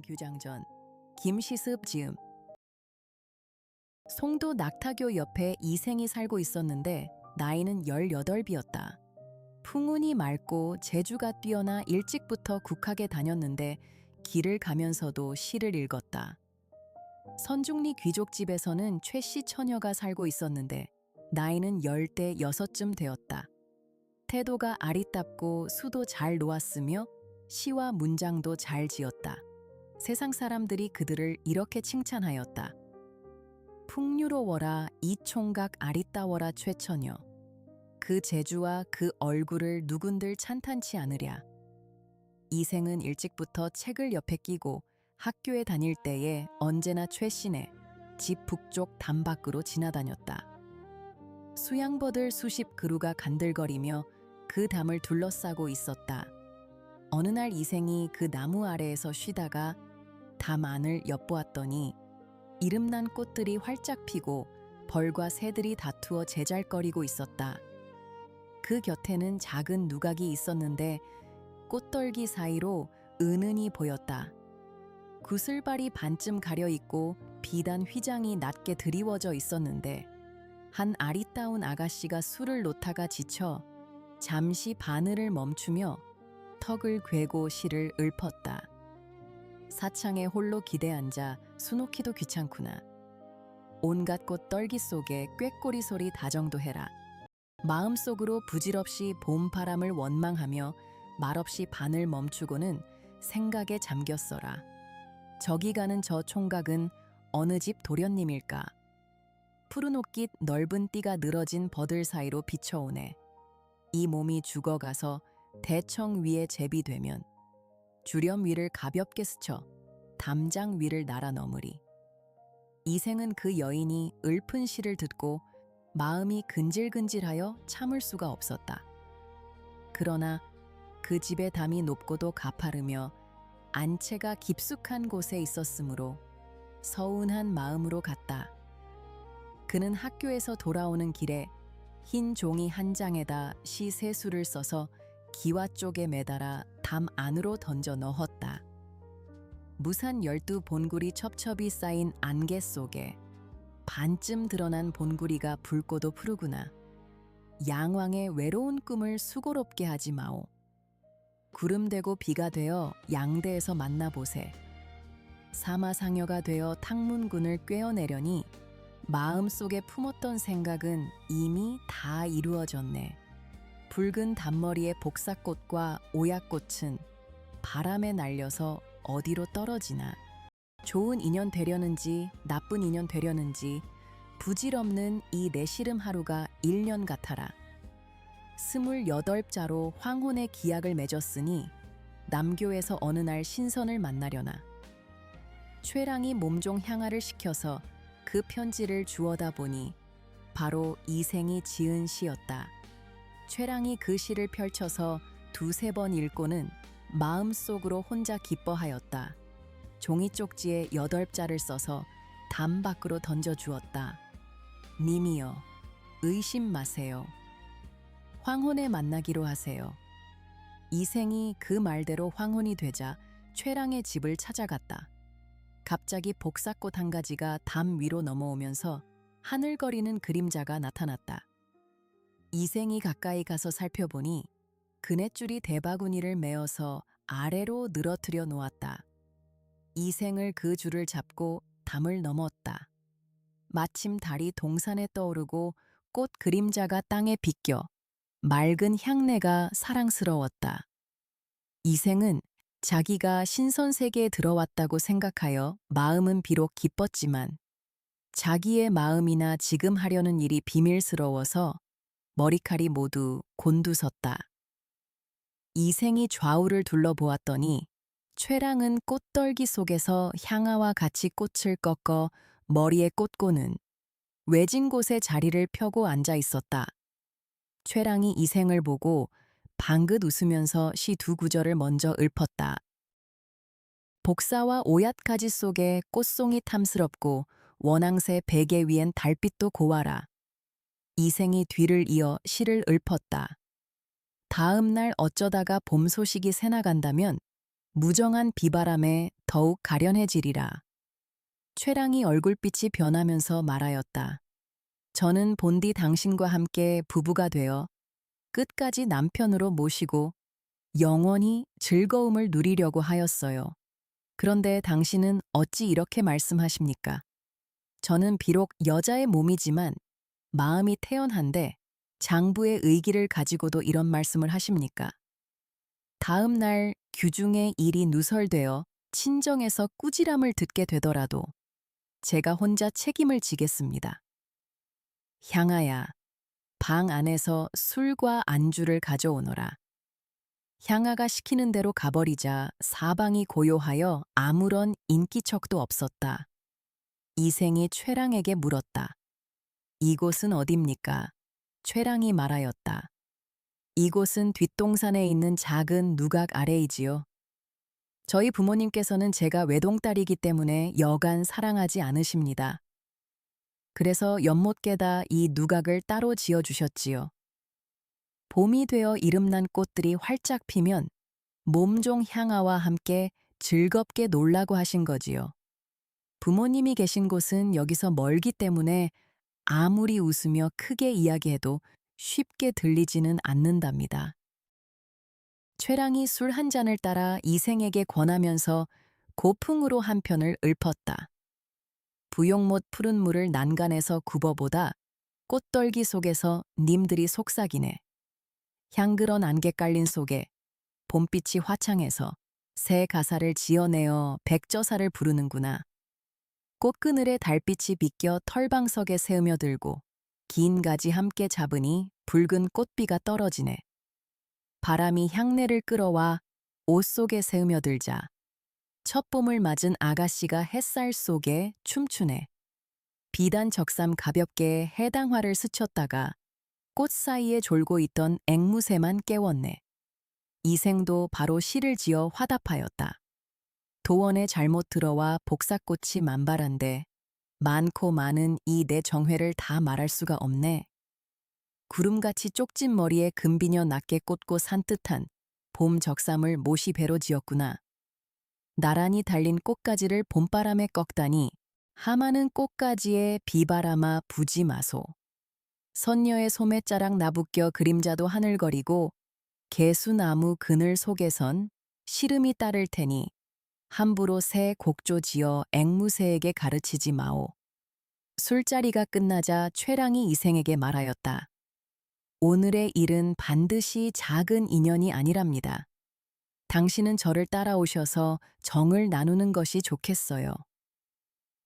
이생 규장전 김시습 지음. 송도 낙타교 옆에 이생이 살고 있었는데 나이는 18이었다. 풍운이 맑고 재주가 뛰어나 일찍부터 국학에 다녔는데 길을 가면서도 시를 읽었다. 선중리 귀족집에서는 최씨 처녀가 살고 있었는데 나이는 10대 6쯤 되었다. 태도가 아리답고 수도 잘 놓았으며 시와 문장도 잘 지었다. 세상 사람들이 그들을 이렇게 칭찬하였다. 풍류로워라 이 총각 아리따워라 최처녀. 그 재주와 그 얼굴을 누군들 찬탄치 않으랴. 이생은 일찍부터 책을 옆에 끼고 학교에 다닐 때에 언제나 최씨네 집 북쪽 담 밖으로 지나다녔다. 수양버들 수십 그루가 간들거리며 그 담을 둘러싸고 있었다. 어느 날 이생이 그 나무 아래에서 쉬다가 담 안을 엿보았더니 이름난 꽃들이 활짝 피고 벌과 새들이 다투어 제잘거리고 있었다. 그 곁에는 작은 누각이 있었는데 꽃떨기 사이로 은은히 보였다. 구슬발이 반쯤 가려있고 비단 휘장이 낮게 드리워져 있었는데 한 아리따운 아가씨가 술을 놓다가 지쳐 잠시 바늘을 멈추며 턱을 괴고 시를 읊었다. 사창에 홀로 기대앉아 수놓기도 귀찮구나. 온갖 꽃 떨기 속에 꾀꼬리 소리 다정도 해라. 마음속으로 부질없이 봄바람을 원망하며 말없이 바늘 멈추고는 생각에 잠겼어라. 저기 가는 저 총각은 어느 집 도련님일까? 푸른 옷깃 넓은 띠가 늘어진 버들 사이로 비쳐오네. 이 몸이 죽어가서 대청 위에 제비되면 주렴 위를 가볍게 스쳐 담장 위를 날아 넘으리. 이생은 그 여인이 읊은 시를 듣고 마음이 근질근질하여 참을 수가 없었다. 그러나 그 집의 담이 높고도 가파르며 안채가 깊숙한 곳에 있었으므로 서운한 마음으로 갔다. 그는 학교에서 돌아오는 길에 흰 종이 한 장에다 시 세 수를 써서 기와 쪽에 매달아 담 안으로 던져 넣었다. 무산 12 본구리 첩첩이 쌓인 안개 속에 반쯤 드러난 본구리가 붉고도 푸르구나. 양왕의 외로운 꿈을 수고롭게 하지 마오. 구름 되고 비가 되어 양대에서 만나보세. 사마상여가 되어 탕문군을 꿰어내려니 마음속에 품었던 생각은 이미 다 이루어졌네. 붉은 단머리의 복사꽃과 오약꽃은 바람에 날려서 어디로 떨어지나. 좋은 인연 되려는지 나쁜 인연 되려는지 부질없는 이 내 시름 하루가 1년 같아라. 28자로 황혼의 기약을 맺었으니 남교에서 어느 날 신선을 만나려나. 최랑이 몸종 향하를 시켜서 그 편지를 주워다 보니 바로 이생이 지은 시였다. 최랑이 그 시를 펼쳐서 두세 번 읽고는 마음속으로 혼자 기뻐하였다. 종이 쪽지에 8자를 써서 담 밖으로 던져주었다. 님이여, 의심 마세요. 황혼에 만나기로 하세요. 이생이 그 말대로 황혼이 되자 최랑의 집을 찾아갔다. 갑자기 복사꽃 한 가지가 담 위로 넘어오면서 하늘거리는 그림자가 나타났다. 이생이 가까이 가서 살펴보니 그네줄이 대바구니를 메어서 아래로 늘어뜨려 놓았다. 이생을 그 줄을 잡고 담을 넘었다. 마침 달이 동산에 떠오르고 꽃 그림자가 땅에 비껴 맑은 향내가 사랑스러웠다. 이생은 자기가 신선세계에 들어왔다고 생각하여 마음은 비록 기뻤지만 자기의 마음이나 지금 하려는 일이 비밀스러워서 머리칼이 모두 곤두섰다. 이생이 좌우를 둘러보았더니 최랑은 꽃떨기 속에서 향아와 같이 꽃을 꺾어 머리에 꽂고는 외진 곳에 자리를 펴고 앉아 있었다. 최랑이 이생을 보고 방긋 웃으면서 시 2구절을 먼저 읊었다. 복사와 오얏가지 속에 꽃송이 탐스럽고 원앙새 베개 위엔 달빛도 고와라. 이생이 뒤를 이어 시를 읊었다. 다음 날 어쩌다가 봄 소식이 새나간다면 무정한 비바람에 더욱 가련해지리라. 최랑이 얼굴빛이 변하면서 말하였다. 저는 본디 당신과 함께 부부가 되어 끝까지 남편으로 모시고 영원히 즐거움을 누리려고 하였어요. 그런데 당신은 어찌 이렇게 말씀하십니까? 저는 비록 여자의 몸이지만 마음이 태연한데 장부의 의기를 가지고도 이런 말씀을 하십니까? 다음 날 규중의 일이 누설되어 친정에서 꾸지람을 듣게 되더라도 제가 혼자 책임을 지겠습니다. 향아야, 방 안에서 술과 안주를 가져오너라. 향아가 시키는 대로 가버리자 사방이 고요하여 아무런 인기척도 없었다. 이생이 최랑에게 물었다. 이곳은 어딥니까? 최랑이 말하였다. 이곳은 뒷동산에 있는 작은 누각 아래이지요. 저희 부모님께서는 제가 외동딸이기 때문에 여간 사랑하지 않으십니다. 그래서 연못 깨다 이 누각을 따로 지어주셨지요. 봄이 되어 이름난 꽃들이 활짝 피면 몸종 향아와 함께 즐겁게 놀라고 하신 거지요. 부모님이 계신 곳은 여기서 멀기 때문에 아무리 웃으며 크게 이야기해도 쉽게 들리지는 않는답니다. 최랑이 술 한 잔을 따라 이생에게 권하면서 고풍으로 한 편을 읊었다. 부용못 푸른 물을 난간에서 굽어보다 꽃떨기 속에서 님들이 속삭이네. 향그런 안개 깔린 속에 봄빛이 화창해서 새 가사를 지어내어 백저사를 부르는구나. 꽃그늘에 달빛이 비껴 털방석에 세우며 들고 긴 가지 함께 잡으니 붉은 꽃비가 떨어지네. 바람이 향내를 끌어와 옷 속에 세우며 들자 첫봄을 맞은 아가씨가 햇살 속에 춤추네. 비단 적삼 가볍게 해당화를 스쳤다가 꽃 사이에 졸고 있던 앵무새만 깨웠네. 이생도 바로 시를 지어 화답하였다. 도원에 잘못 들어와 복사꽃이 만발한데 많고 많은 이 내 정회를 다 말할 수가 없네. 구름같이 쪽진 머리에 금비녀 낮게 꽂고 산뜻한 봄 적삼을 모시 배로 지었구나. 나란히 달린 꽃가지를 봄바람에 꺾다니 하마는 꽃가지에 비바람아 부지 마소. 선녀의 소매자락 나부껴 그림자도 하늘거리고 개수나무 그늘 속에선 시름이 따를 테니 함부로 새 곡조 지어 앵무새에게 가르치지 마오. 술자리가 끝나자 최랑이 이생에게 말하였다. 오늘의 일은 반드시 작은 인연이 아니랍니다. 당신은 저를 따라오셔서 정을 나누는 것이 좋겠어요.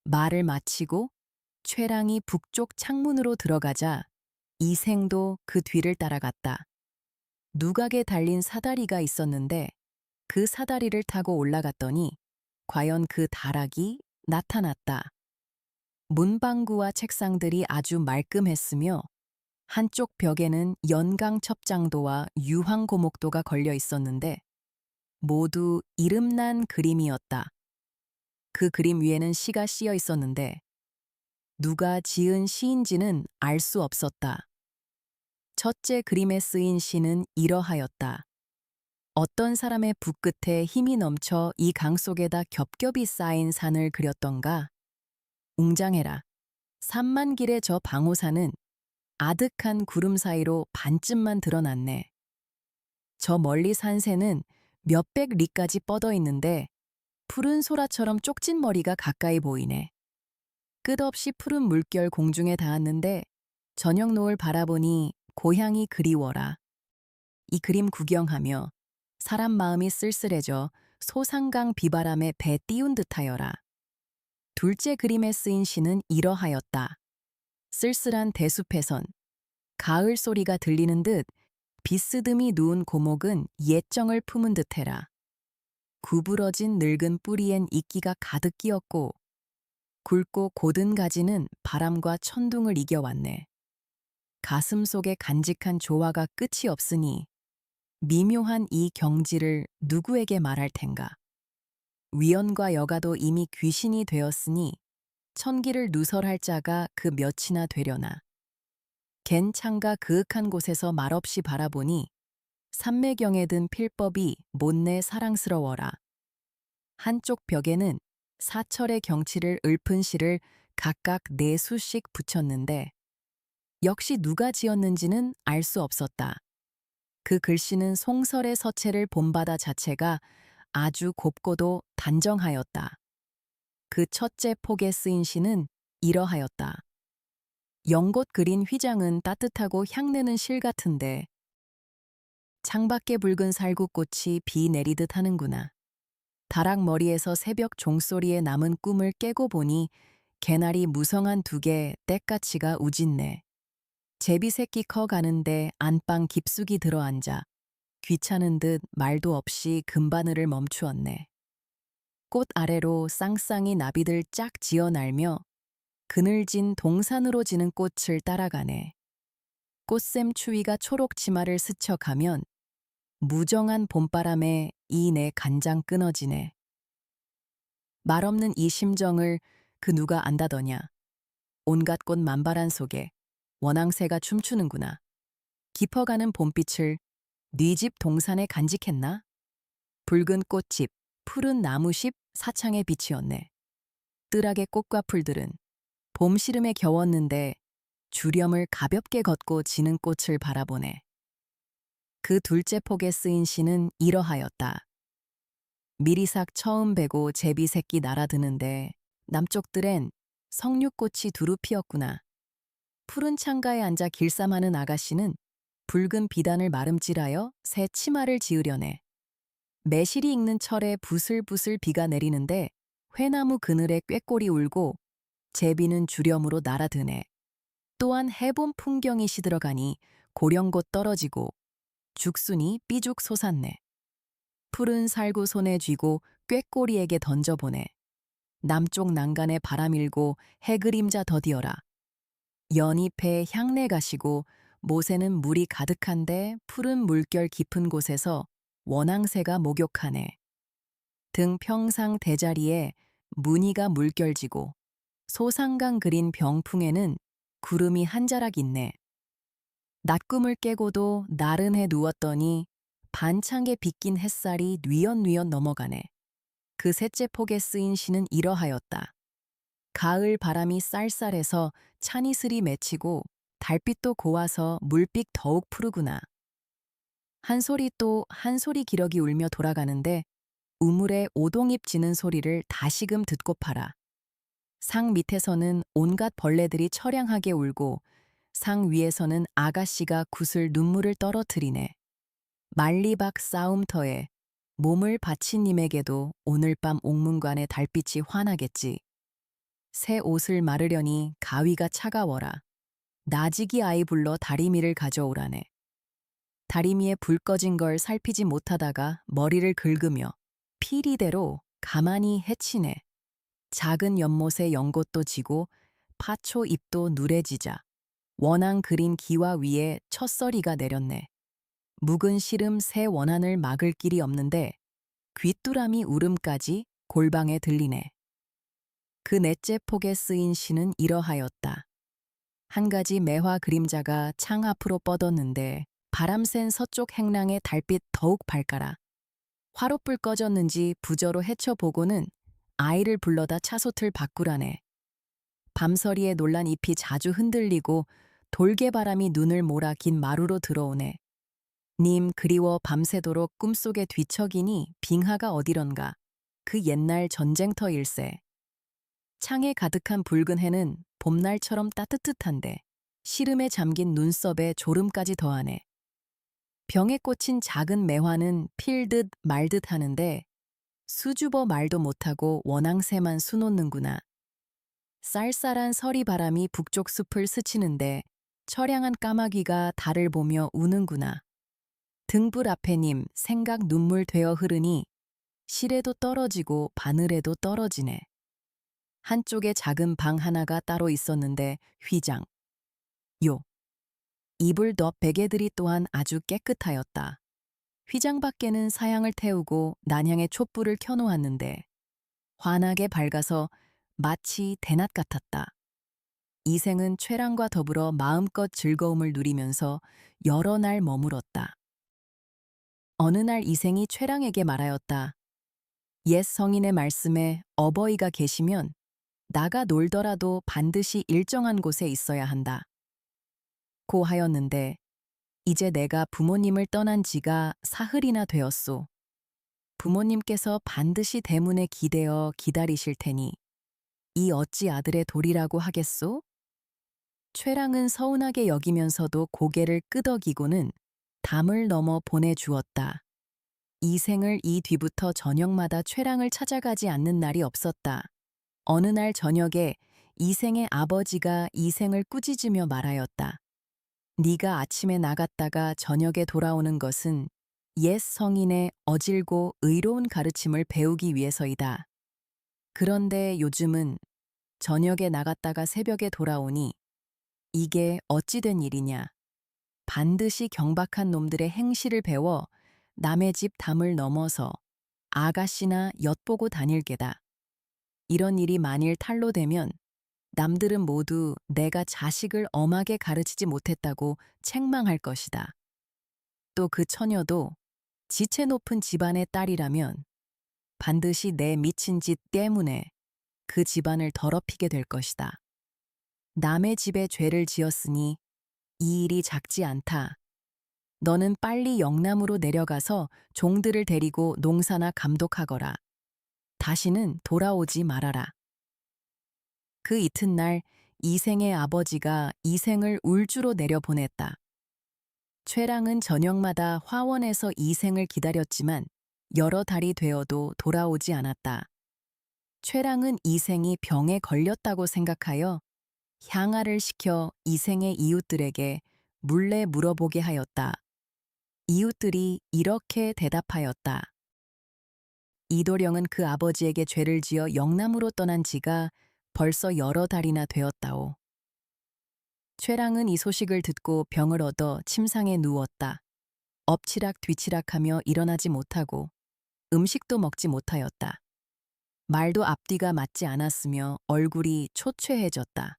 말을 마치고 최랑이 북쪽 창문으로 들어가자 이생도 그 뒤를 따라갔다. 누각에 달린 사다리가 있었는데 그 사다리를 타고 올라갔더니 과연 그 다락이 나타났다. 문방구와 책상들이 아주 말끔했으며 한쪽 벽에는 연강 첩장도와 유황 고목도가 걸려 있었는데 모두 이름난 그림이었다. 그 그림 위에는 시가 쓰여 있었는데 누가 지은 시인지는 알 수 없었다. 첫째 그림에 쓰인 시는 이러하였다. 어떤 사람의 붓끝에 힘이 넘쳐 이 강 속에다 겹겹이 쌓인 산을 그렸던가. 웅장해라. 산만길의 저 방호산은 아득한 구름 사이로 반쯤만 드러났네. 저 멀리 산새는 몇백 리까지 뻗어 있는데 푸른 소라처럼 쪽진 머리가 가까이 보이네. 끝없이 푸른 물결 공중에 닿았는데 저녁 노을 바라보니 고향이 그리워라. 이 그림 구경하며 사람 마음이 쓸쓸해져 소상강 비바람에 배 띄운 듯하여라. 둘째 그림에 쓰인 시는 이러하였다. 쓸쓸한 대숲에선 가을 소리가 들리는 듯 비스듬히 누운 고목은 옛정을 품은 듯해라. 구부러진 늙은 뿌리엔 이끼가 가득 끼었고 굵고 곧은 가지는 바람과 천둥을 이겨왔네. 가슴 속에 간직한 조화가 끝이 없으니 미묘한 이 경지를 누구에게 말할 텐가. 위원과 여가도 이미 귀신이 되었으니 천기를 누설할 자가 그 몇이나 되려나. 갠 창가 그윽한 곳에서 말없이 바라보니 삼매경에 든 필법이 못내 사랑스러워라. 한쪽 벽에는 사철의 경치를 읊은 시를 각각 네 수씩 붙였는데 역시 누가 지었는지는 알 수 없었다. 그 글씨는 송설의 서체를 본바다 자체가 아주 곱고도 단정하였다. 그 첫째 폭에 쓰인 시는 이러하였다. 연꽃 그린 휘장은 따뜻하고 향내는 실 같은데 창밖에 붉은 살구꽃이 비 내리듯 하는구나. 다락머리에서 새벽 종소리에 남은 꿈을 깨고 보니 개나리 무성한 두 개 떼까치가 우짓네. 제비새끼 커가는데 안방 깊숙이 들어앉아 귀찮은 듯 말도 없이 금바늘을 멈추었네. 꽃 아래로 쌍쌍이 나비들 짝 지어 날며 그늘진 동산으로 지는 꽃을 따라가네. 꽃샘 추위가 초록 치마를 스쳐가면 무정한 봄바람에 이 내 간장 끊어지네. 말없는 이 심정을 그 누가 안다더냐. 온갖 꽃 만발한 속에 원앙새가 춤추는구나. 깊어가는 봄빛을 네 집 동산에 간직했나? 붉은 꽃집, 푸른 나무십 사창의 빛이었네. 뜰하게 꽃과 풀들은 봄 시름에 겨웠는데 주렴을 가볍게 걷고 지는 꽃을 바라보네. 그 둘째 폭에 쓰인 시는 이러하였다. 미리삭 처음 베고 제비 새끼 날아드는데 남쪽들엔 석류꽃이 두루 피었구나. 푸른 창가에 앉아 길쌈하는 아가씨는 붉은 비단을 마름질하여 새 치마를 지으려네. 매실이 익는 철에 부슬부슬 비가 내리는데 회나무 그늘에 꾀꼬리 울고 제비는 주렴으로 날아드네. 또한 해봄 풍경이 시들어가니 고령곶 떨어지고 죽순이 삐죽 솟았네. 푸른 살구 손에 쥐고 꾀꼬리에게 던져보네. 남쪽 난간에 바람 일고 해그림자 더디어라. 연잎에 향내 가시고 못에는 물이 가득한데 푸른 물결 깊은 곳에서 원앙새가 목욕하네. 등 평상 대자리에 무늬가 물결지고 소상강 그린 병풍에는 구름이 한 자락 있네. 낮꿈을 깨고도 나른해 누웠더니 반창에 비낀 햇살이 뉘엿뉘엿 넘어가네. 그 셋째 폭에 쓰인 시는 이러하였다. 가을 바람이 쌀쌀해서 찬이슬이 맺히고 달빛도 고와서 물빛 더욱 푸르구나. 한 소리 또 한 소리 기러기 울며 돌아가는데 우물에 오동잎 지는 소리를 다시금 듣고파라. 상 밑에서는 온갖 벌레들이 처량하게 울고 상 위에서는 아가씨가 구슬 눈물을 떨어뜨리네. 만리박 싸움터에 몸을 바친 님에게도 오늘 밤 옥문관의 달빛이 환하겠지. 새 옷을 마르려니 가위가 차가워라. 나지기 아이 불러 다리미를 가져오라네. 다리미에 불 꺼진 걸 살피지 못하다가 머리를 긁으며 피리대로 가만히 헤치네. 작은 연못에 연꽃도 지고 파초 잎도 누래지자 원앙 그린 기와 위에 첫서리가 내렸네. 묵은 시름 새 원한을 막을 길이 없는데 귀뚜라미 울음까지 골방에 들리네. 그 넷째 폭에 쓰인 시는 이러하였다. 한 가지 매화 그림자가 창 앞으로 뻗었는데 바람 센 서쪽 행랑의 달빛 더욱 밝아라. 화롯불 꺼졌는지 부저로 헤쳐보고는 아이를 불러다 차솥을 바꾸라네. 밤서리에 놀란 잎이 자주 흔들리고 돌개바람이 눈을 몰아 긴 마루로 들어오네. 님 그리워 밤새도록 꿈속에 뒤척이니 빙하가 어디런가. 그 옛날 전쟁터 일세. 창에 가득한 붉은 해는 봄날처럼 따뜻한데 시름에 잠긴 눈썹에 졸음까지 더하네. 병에 꽂힌 작은 매화는 필듯 말듯 하는데 수줍어 말도 못하고 원앙새만 수놓는구나. 쌀쌀한 서리바람이 북쪽 숲을 스치는데 처량한 까마귀가 달을 보며 우는구나. 등불 앞에 님 생각 눈물 되어 흐르니 실에도 떨어지고 바늘에도 떨어지네. 한쪽에 작은 방 하나가 따로 있었는데 휘장. 요. 이불 덮 베개들이 또한 아주 깨끗하였다. 휘장 밖에는 사양을 태우고 난향의 촛불을 켜놓았는데 환하게 밝아서 마치 대낮 같았다. 이생은 최랑과 더불어 마음껏 즐거움을 누리면서 여러 날 머물었다. 어느 날 이생이 최랑에게 말하였다. 옛 성인의 말씀에 어버이가 계시면 나가 놀더라도 반드시 일정한 곳에 있어야 한다. 고 하였는데 이제 내가 부모님을 떠난 지가 사흘이나 되었소. 부모님께서 반드시 대문에 기대어 기다리실 테니 이 어찌 아들의 도리라고 하겠소? 최랑은 서운하게 여기면서도 고개를 끄덕이고는 담을 넘어 보내주었다. 이생을 이 뒤부터 저녁마다 최랑을 찾아가지 않는 날이 없었다. 어느 날 저녁에 이생의 아버지가 이생을 꾸짖으며 말하였다. 네가 아침에 나갔다가 저녁에 돌아오는 것은 옛 성인의 어질고 의로운 가르침을 배우기 위해서이다. 그런데 요즘은 저녁에 나갔다가 새벽에 돌아오니 이게 어찌 된 일이냐. 반드시 경박한 놈들의 행실을 배워 남의 집 담을 넘어서 아가씨나 엿보고 다닐 게다. 이런 일이 만일 탄로되면 남들은 모두 내가 자식을 엄하게 가르치지 못했다고 책망할 것이다. 또 그 처녀도 지체 높은 집안의 딸이라면 반드시 내 미친 짓 때문에 그 집안을 더럽히게 될 것이다. 남의 집에 죄를 지었으니 이 일이 작지 않다. 너는 빨리 영남으로 내려가서 종들을 데리고 농사나 감독하거라. 다시는 돌아오지 말아라. 그 이튿날 이생의 아버지가 이생을 울주로 내려보냈다. 최랑은 저녁마다 화원에서 이생을 기다렸지만 여러 달이 되어도 돌아오지 않았다. 최랑은 이생이 병에 걸렸다고 생각하여 향아를 시켜 이생의 이웃들에게 물레 물어보게 하였다. 이웃들이 이렇게 대답하였다. 이도령은 그 아버지에게 죄를 지어 영남으로 떠난 지가 벌써 여러 달이나 되었다오. 최랑은 이 소식을 듣고 병을 얻어 침상에 누웠다. 엎치락 뒤치락하며 일어나지 못하고 음식도 먹지 못하였다. 말도 앞뒤가 맞지 않았으며 얼굴이 초췌해졌다.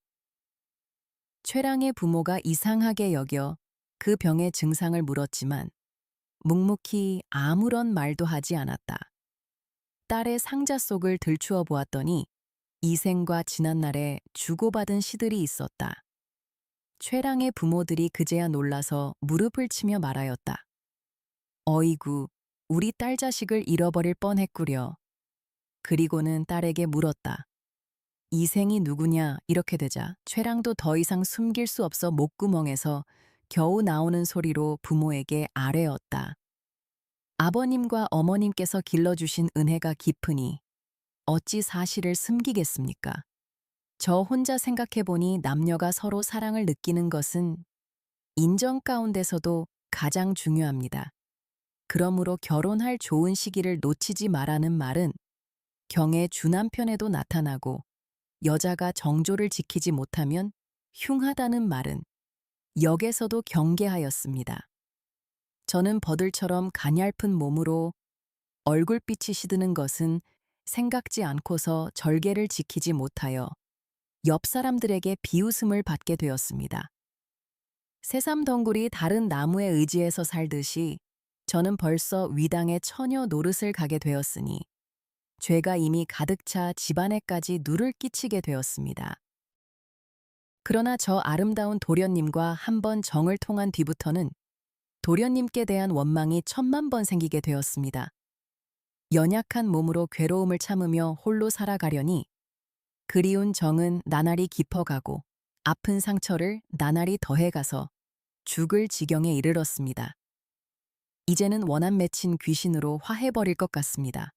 최랑의 부모가 이상하게 여겨 그 병의 증상을 물었지만 묵묵히 아무런 말도 하지 않았다. 딸의 상자 속을 들추어 보았더니 이생과 지난날에 주고받은 시들이 있었다. 최랑의 부모들이 그제야 놀라서 무릎을 치며 말하였다. 어이구, 우리 딸 자식을 잃어버릴 뻔했구려. 그리고는 딸에게 물었다. 이생이 누구냐 이렇게 되자 최랑도 더 이상 숨길 수 없어 목구멍에서 겨우 나오는 소리로 부모에게 아뢰었다. 아버님과 어머님께서 길러주신 은혜가 깊으니 어찌 사실을 숨기겠습니까? 저 혼자 생각해보니 남녀가 서로 사랑을 느끼는 것은 인정 가운데서도 가장 중요합니다. 그러므로 결혼할 좋은 시기를 놓치지 말라는 말은 경의 주남편에도 나타나고 여자가 정조를 지키지 못하면 흉하다는 말은 역에서도 경계하였습니다. 저는 버들처럼 가냘픈 몸으로 얼굴빛이 시드는 것은 생각지 않고서 절개를 지키지 못하여 옆 사람들에게 비웃음을 받게 되었습니다. 새삼덩굴이 다른 나무에 의지해서 살듯이 저는 벌써 위당의 처녀 노릇을 가게 되었으니 죄가 이미 가득 차 집안에까지 누를 끼치게 되었습니다. 그러나 저 아름다운 도련님과 한번 정을 통한 뒤부터는 도련님께 대한 원망이 천만 번 생기게 되었습니다. 연약한 몸으로 괴로움을 참으며 홀로 살아가려니 그리운 정은 나날이 깊어가고 아픈 상처를 나날이 더해가서 죽을 지경에 이르렀습니다. 이제는 원한 맺힌 귀신으로 화해버릴 것 같습니다.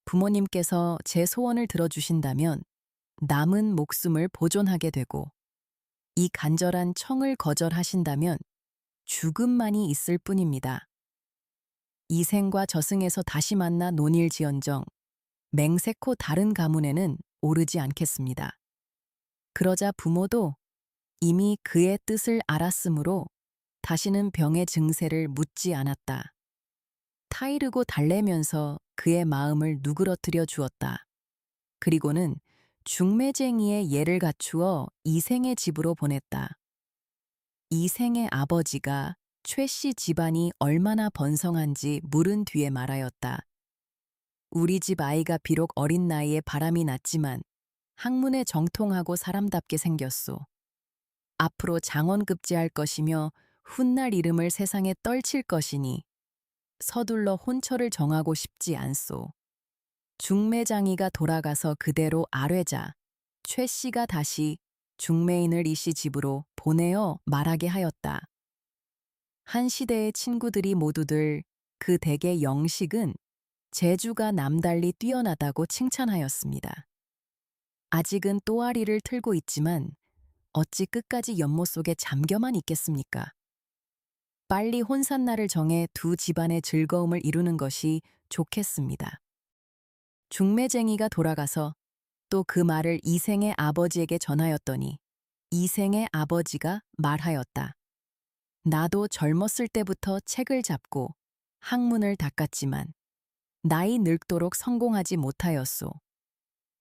부모님께서 제 소원을 들어주신다면 남은 목숨을 보존하게 되고 이 간절한 청을 거절하신다면 죽음만이 있을 뿐입니다. 이생과 저승에서 다시 만나 논일지언정 맹세코 다른 가문에는 오르지 않겠습니다. 그러자 부모도 이미 그의 뜻을 알았으므로 다시는 병의 증세를 묻지 않았다. 타이르고 달래면서 그의 마음을 누그러뜨려 주었다. 그리고는 중매쟁이의 예를 갖추어 이생의 집으로 보냈다. 이생의 아버지가 최씨 집안이 얼마나 번성한지 물은 뒤에 말하였다. 우리 집 아이가 비록 어린 나이에 바람이 났지만 학문에 정통하고 사람답게 생겼소. 앞으로 장원급제할 것이며 훗날 이름을 세상에 떨칠 것이니 서둘러 혼처를 정하고 싶지 않소. 중매장이가 돌아가서 그대로 아뢰자 최 씨가 다시 중매인을 이씨 집으로 보내어 말하게 하였다. 한 시대의 친구들이 모두들 그 댁의 영식은 재주가 남달리 뛰어나다고 칭찬하였습니다. 아직은 또아리를 틀고 있지만 어찌 끝까지 연못 속에 잠겨만 있겠습니까? 빨리 혼산날을 정해 두 집안의 즐거움을 이루는 것이 좋겠습니다. 중매쟁이가 돌아가서 또 그 말을 이생의 아버지에게 전하였더니 이생의 아버지가 말하였다. 나도 젊었을 때부터 책을 잡고 학문을 닦았지만 나이 늙도록 성공하지 못하였소.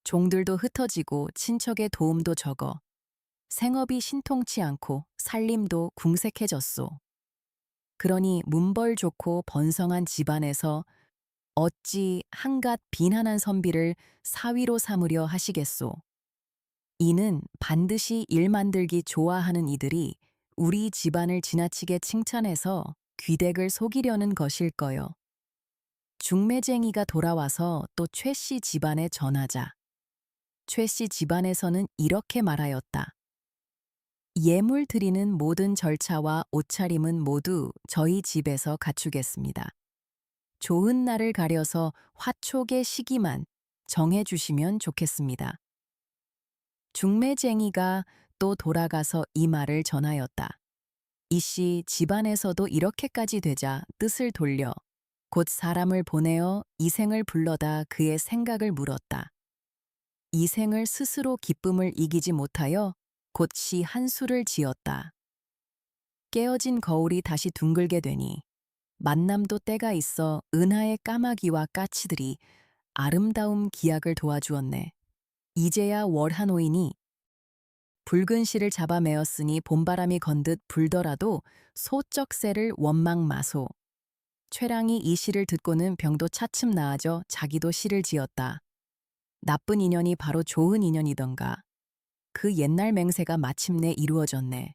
종들도 흩어지고 친척의 도움도 적어 생업이 신통치 않고 살림도 궁색해졌소. 그러니 문벌 좋고 번성한 집안에서 어찌 한갓 빈한한 선비를 사위로 삼으려 하시겠소. 이는 반드시 일 만들기 좋아하는 이들이 우리 집안을 지나치게 칭찬해서 귀댁을 속이려는 것일 거요. 중매쟁이가 돌아와서 또 최 씨 집안에 전하자. 최 씨 집안에서는 이렇게 말하였다. 예물 드리는 모든 절차와 옷차림은 모두 저희 집에서 갖추겠습니다. 좋은 날을 가려서 화촉의 시기만 정해주시면 좋겠습니다. 중매쟁이가 또 돌아가서 이 말을 전하였다. 이씨 집안에서도 이렇게까지 되자 뜻을 돌려 곧 사람을 보내어 이생을 불러다 그의 생각을 물었다. 이생을 스스로 기쁨을 이기지 못하여 곧시 한수를 지었다. 깨어진 거울이 다시 둥글게 되니 만남도 때가 있어 은하의 까마귀와 까치들이 아름다움 기약을 도와주었네. 이제야 월한오이니 붉은 실을 잡아 메었으니 봄바람이 건듯 불더라도 소쩍새를 원망 마소. 최랑이 이 시를 듣고는 병도 차츰 나아져 자기도 시를 지었다. 나쁜 인연이 바로 좋은 인연이던가. 그 옛날 맹세가 마침내 이루어졌네.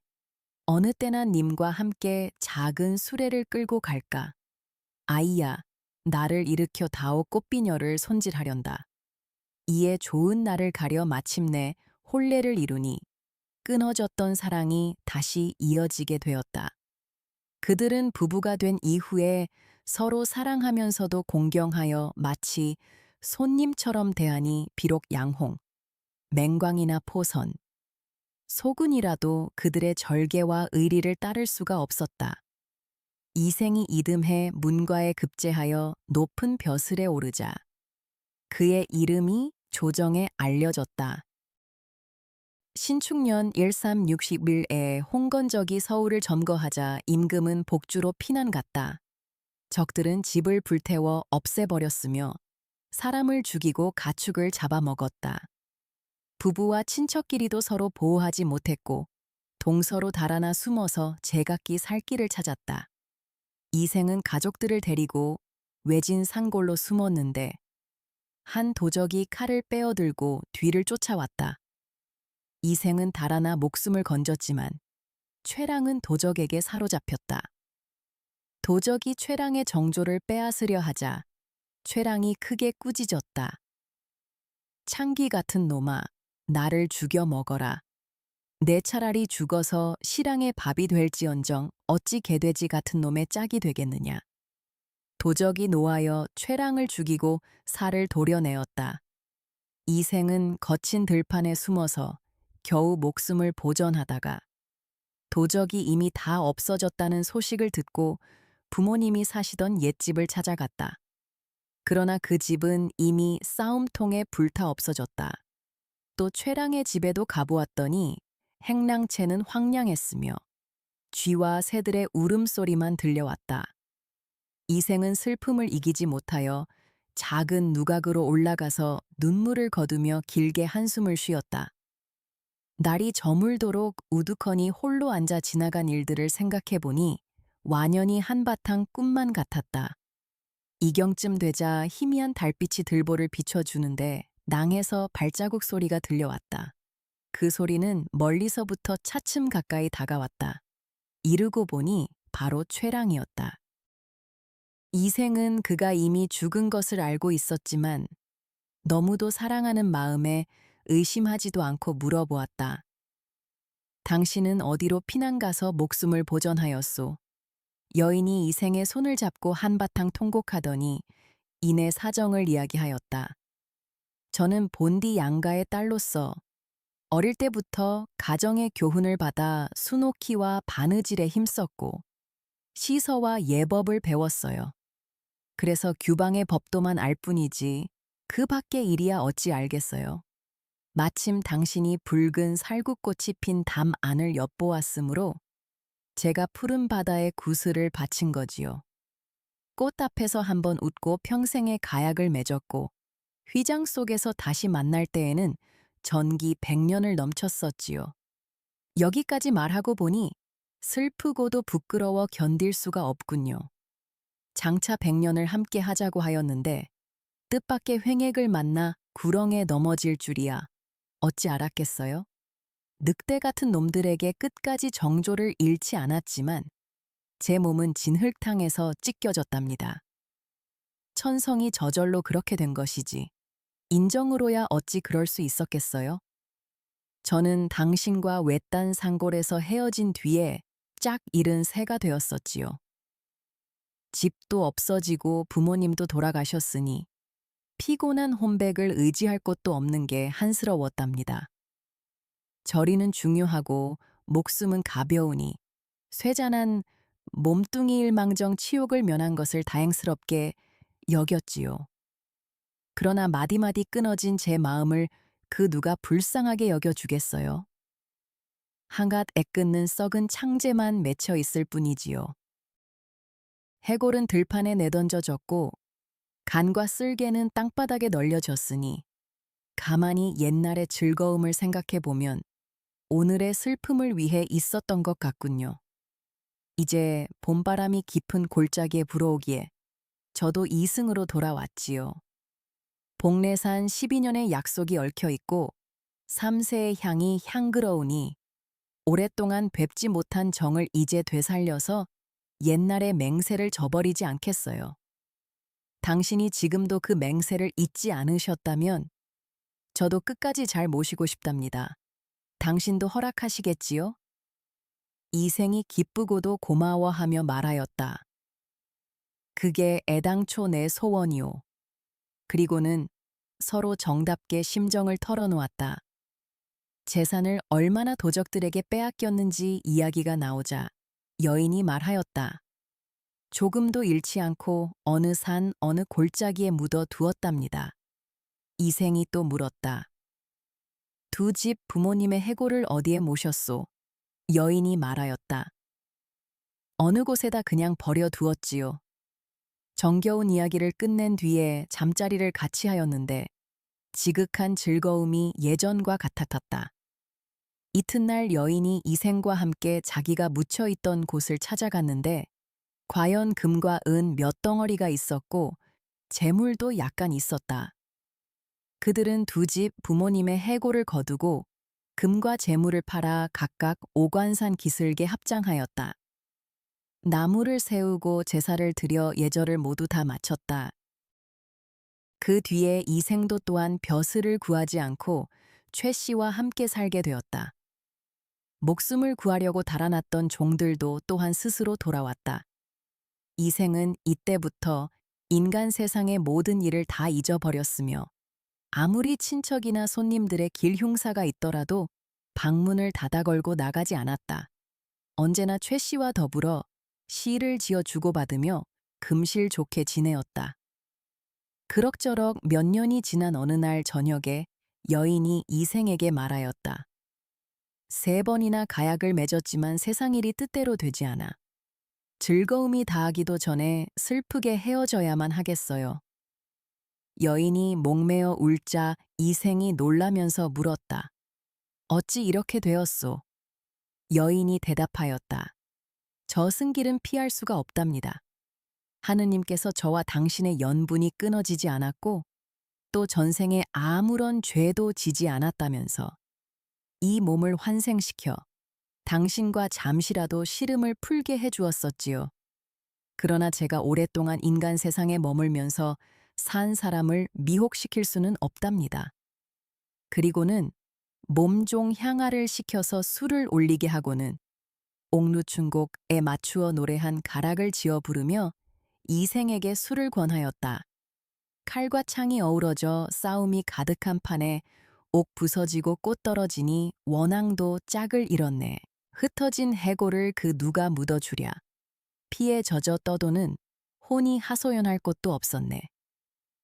어느 때나 님과 함께 작은 수레를 끌고 갈까. 아이야, 나를 일으켜 다오 꽃비녀를 손질하련다. 이에 좋은 날을 가려 마침내 혼례를 이루니 끊어졌던 사랑이 다시 이어지게 되었다. 그들은 부부가 된 이후에 서로 사랑하면서도 공경하여 마치 손님처럼 대하니 비록 양홍, 맹광이나 포선, 소군이라도 그들의 절개와 의리를 따를 수가 없었다. 이생이 이듬해 문과에 급제하여 높은 벼슬에 오르자 그의 이름이 조정에 알려졌다. 신축년 1361에 홍건적이 서울을 점거하자 임금은 복주로 피난 갔다. 적들은 집을 불태워 없애버렸으며 사람을 죽이고 가축을 잡아먹었다. 부부와 친척끼리도 서로 보호하지 못했고 동서로 달아나 숨어서 제각기 살 길을 찾았다. 이생은 가족들을 데리고 외진 산골로 숨었는데 한 도적이 칼을 빼어들고 뒤를 쫓아왔다. 이생은 달아나 목숨을 건졌지만 최랑은 도적에게 사로잡혔다. 도적이 최랑의 정조를 빼앗으려 하자 최랑이 크게 꾸짖었다. 창기 같은 놈아, 나를 죽여 먹어라. 내 차라리 죽어서 시랑의 밥이 될지언정 어찌 개돼지 같은 놈의 짝이 되겠느냐. 도적이 노하여 최랑을 죽이고 살을 도려내었다. 이생은 거친 들판에 숨어서 겨우 목숨을 보전하다가 도적이 이미 다 없어졌다는 소식을 듣고 부모님이 사시던 옛집을 찾아갔다. 그러나 그 집은 이미 싸움통에 불타 없어졌다. 또 최랑의 집에도 가보았더니 행랑채는 황량했으며 쥐와 새들의 울음소리만 들려왔다. 이생은 슬픔을 이기지 못하여 작은 누각으로 올라가서 눈물을 거두며 길게 한숨을 쉬었다. 날이 저물도록 우두커니 홀로 앉아 지나간 일들을 생각해보니 완연히 한바탕 꿈만 같았다. 이경쯤 되자 희미한 달빛이 들보를 비춰주는데 낭에서 발자국 소리가 들려왔다. 그 소리는 멀리서부터 차츰 가까이 다가왔다. 이르고 보니 바로 최랑이었다. 이생은 그가 이미 죽은 것을 알고 있었지만 너무도 사랑하는 마음에 의심하지도 않고 물어보았다. 당신은 어디로 피난 가서 목숨을 보전하였소? 여인이 이생의 손을 잡고 한바탕 통곡하더니 이내 사정을 이야기하였다. 저는 본디 양가의 딸로서 어릴 때부터 가정의 교훈을 받아 수놓기와 바느질에 힘썼고 시서와 예법을 배웠어요. 그래서 규방의 법도만 알 뿐이지 그 밖의 일이야 어찌 알겠어요. 마침 당신이 붉은 살구꽃이 핀 담 안을 엿보았으므로 제가 푸른 바다에 구슬을 바친 거지요. 꽃 앞에서 한번 웃고 평생의 가약을 맺었고 휘장 속에서 다시 만날 때에는 전기 100년을 넘쳤었지요. 여기까지 말하고 보니 슬프고도 부끄러워 견딜 수가 없군요. 장차 100년을 함께 하자고 하였는데 뜻밖의 횡액을 만나 구렁에 넘어질 줄이야. 어찌 알았겠어요? 늑대 같은 놈들에게 끝까지 정조를 잃지 않았지만 제 몸은 진흙탕에서 찢겨졌답니다. 천성이 저절로 그렇게 된 것이지. 인정으로야 어찌 그럴 수 있었겠어요? 저는 당신과 외딴 상골에서 헤어진 뒤에 짝 잃은 새가 되었었지요. 집도 없어지고 부모님도 돌아가셨으니 피곤한 혼백을 의지할 곳도 없는 게 한스러웠답니다. 저리는 중요하고 목숨은 가벼우니 쇠잔한 몸뚱이일망정 치욕을 면한 것을 다행스럽게 여겼지요. 그러나 마디마디 끊어진 제 마음을 그 누가 불쌍하게 여겨주겠어요? 한갓 애끓는 썩은 창제만 맺혀 있을 뿐이지요. 해골은 들판에 내던져졌고 간과 쓸개는 땅바닥에 널려졌으니 가만히 옛날의 즐거움을 생각해보면 오늘의 슬픔을 위해 있었던 것 같군요. 이제 봄바람이 깊은 골짜기에 불어오기에 저도 이승으로 돌아왔지요. 복례산 12년의 약속이 얽혀있고 3세의 향이 향그러우니 오랫동안 뵙지 못한 정을 이제 되살려서 옛날의 맹세를 저버리지 않겠어요. 당신이 지금도 그 맹세를 잊지 않으셨다면 저도 끝까지 잘 모시고 싶답니다. 당신도 허락하시겠지요? 이생이 기쁘고도 고마워하며 말하였다. 그게 애당초 내 소원이오. 그리고는 서로 정답게 심정을 털어놓았다. 재산을 얼마나 도적들에게 빼앗겼는지 이야기가 나오자 여인이 말하였다. 조금도 잃지 않고 어느 산 어느 골짜기에 묻어 두었답니다. 이생이 또 물었다. 두 집 부모님의 해골을 어디에 모셨소? 여인이 말하였다. 어느 곳에다 그냥 버려두었지요. 정겨운 이야기를 끝낸 뒤에 잠자리를 같이 하였는데 지극한 즐거움이 예전과 같았다. 이튿날 여인이 이생과 함께 자기가 묻혀있던 곳을 찾아갔는데 과연 금과 은 몇 덩어리가 있었고 재물도 약간 있었다. 그들은 두 집 부모님의 해골을 거두고 금과 재물을 팔아 각각 오관산 기슭에 합장하였다. 나무를 세우고 제사를 드려 예절을 모두 다 마쳤다. 그 뒤에 이생도 또한 벼슬을 구하지 않고 최 씨와 함께 살게 되었다. 목숨을 구하려고 달아났던 종들도 또한 스스로 돌아왔다. 이생은 이때부터 인간 세상의 모든 일을 다 잊어버렸으며 아무리 친척이나 손님들의 길 흉사가 있더라도 방문을 닫아 걸고 나가지 않았다. 언제나 최 씨와 더불어 시를 지어 주고받으며 금실 좋게 지내었다. 그럭저럭 몇 년이 지난 어느 날 저녁에 여인이 이생에게 말하였다. 3번이나 가약을 맺었지만 세상 일이 뜻대로 되지 않아. 즐거움이 다하기도 전에 슬프게 헤어져야만 하겠어요. 여인이 목매어 울자 이생이 놀라면서 물었다. 어찌 이렇게 되었소? 여인이 대답하였다. 저승길은 피할 수가 없답니다. 하느님께서 저와 당신의 연분이 끊어지지 않았고 또 전생에 아무런 죄도 지지 않았다면서 이 몸을 환생시켜 당신과 잠시라도 시름을 풀게 해주었었지요. 그러나 제가 오랫동안 인간 세상에 머물면서 산 사람을 미혹시킬 수는 없답니다. 그리고는 몸종 향화를 시켜서 술을 올리게 하고는 옥루춘곡에 맞추어 노래한 가락을 지어 부르며 이생에게 술을 권하였다. 칼과 창이 어우러져 싸움이 가득한 판에 옥 부서지고 꽃 떨어지니 원앙도 짝을 잃었네. 흩어진 해골을 그 누가 묻어주랴. 피에 젖어 떠도는 혼이 하소연할 곳도 없었네.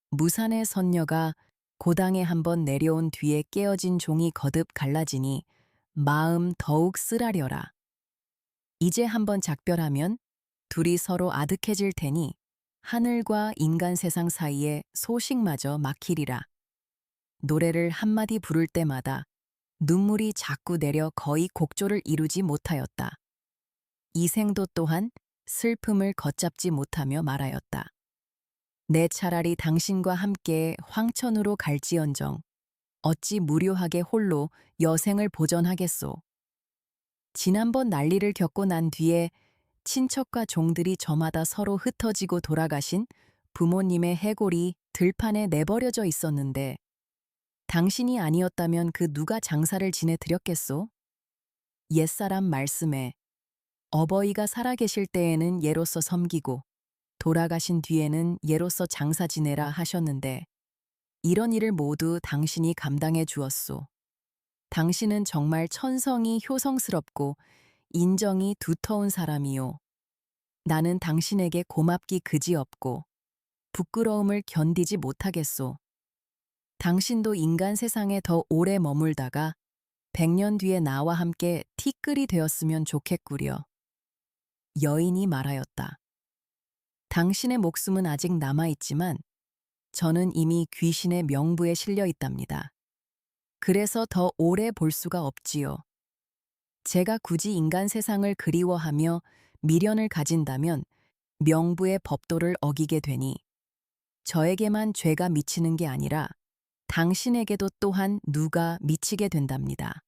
무산의 선녀가 고당에 한번 내려온 뒤에 깨어진 종이 거듭 갈라지니 마음 더욱 쓰라려라. 이제 한번 작별하면 둘이 서로 아득해질 테니 하늘과 인간 세상 사이에 소식마저 막히리라. 노래를 한마디 부를 때마다 눈물이 자꾸 내려 거의 곡조를 이루지 못하였다. 이생도 또한 슬픔을 걷잡지 못하며 말하였다. 내 차라리 당신과 함께 황천으로 갈지언정 어찌 무료하게 홀로 여생을 보전하겠소. 지난번 난리를 겪고 난 뒤에 친척과 종들이 저마다 서로 흩어지고 돌아가신 부모님의 해골이 들판에 내버려져 있었는데 당신이 아니었다면 그 누가 장사를 지내드렸겠소? 옛사람 말씀에 어버이가 살아계실 때에는 예로서 섬기고 돌아가신 뒤에는 예로서 장사 지내라 하셨는데 이런 일을 모두 당신이 감당해 주었소. 당신은 정말 천성이 효성스럽고 인정이 두터운 사람이요. 나는 당신에게 고맙기 그지없고 부끄러움을 견디지 못하겠소. 당신도 인간 세상에 더 오래 머물다가 100년 뒤에 나와 함께 티끌이 되었으면 좋겠구려. 여인이 말하였다. 당신의 목숨은 아직 남아있지만 저는 이미 귀신의 명부에 실려 있답니다. 그래서 더 오래 볼 수가 없지요. 제가 굳이 인간 세상을 그리워하며 미련을 가진다면 명부의 법도를 어기게 되니 저에게만 죄가 미치는 게 아니라 당신에게도 또한 누가 미치게 된답니다.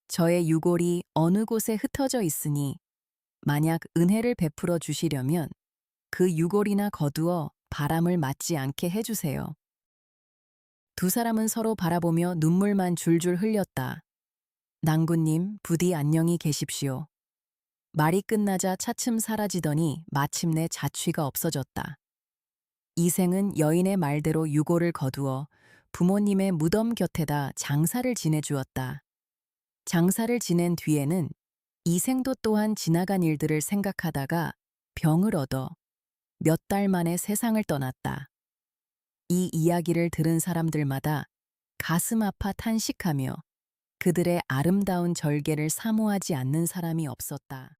저의 유골이 어느 곳에 흩어져 있으니 만약 은혜를 베풀어 주시려면 그 유골이나 거두어 바람을 맞지 않게 해주세요. 두 사람은 서로 바라보며 눈물만 줄줄 흘렸다. 낭군님, 부디 안녕히 계십시오. 말이 끝나자 차츰 사라지더니 마침내 자취가 없어졌다. 이생은 여인의 말대로 유골을 거두어 부모님의 무덤 곁에다 장사를 지내주었다. 장사를 지낸 뒤에는 이생도 또한 지나간 일들을 생각하다가 병을 얻어 몇 달 만에 세상을 떠났다. 이 이야기를 들은 사람들마다 가슴 아파 탄식하며 그들의 아름다운 절개를 사모하지 않는 사람이 없었다.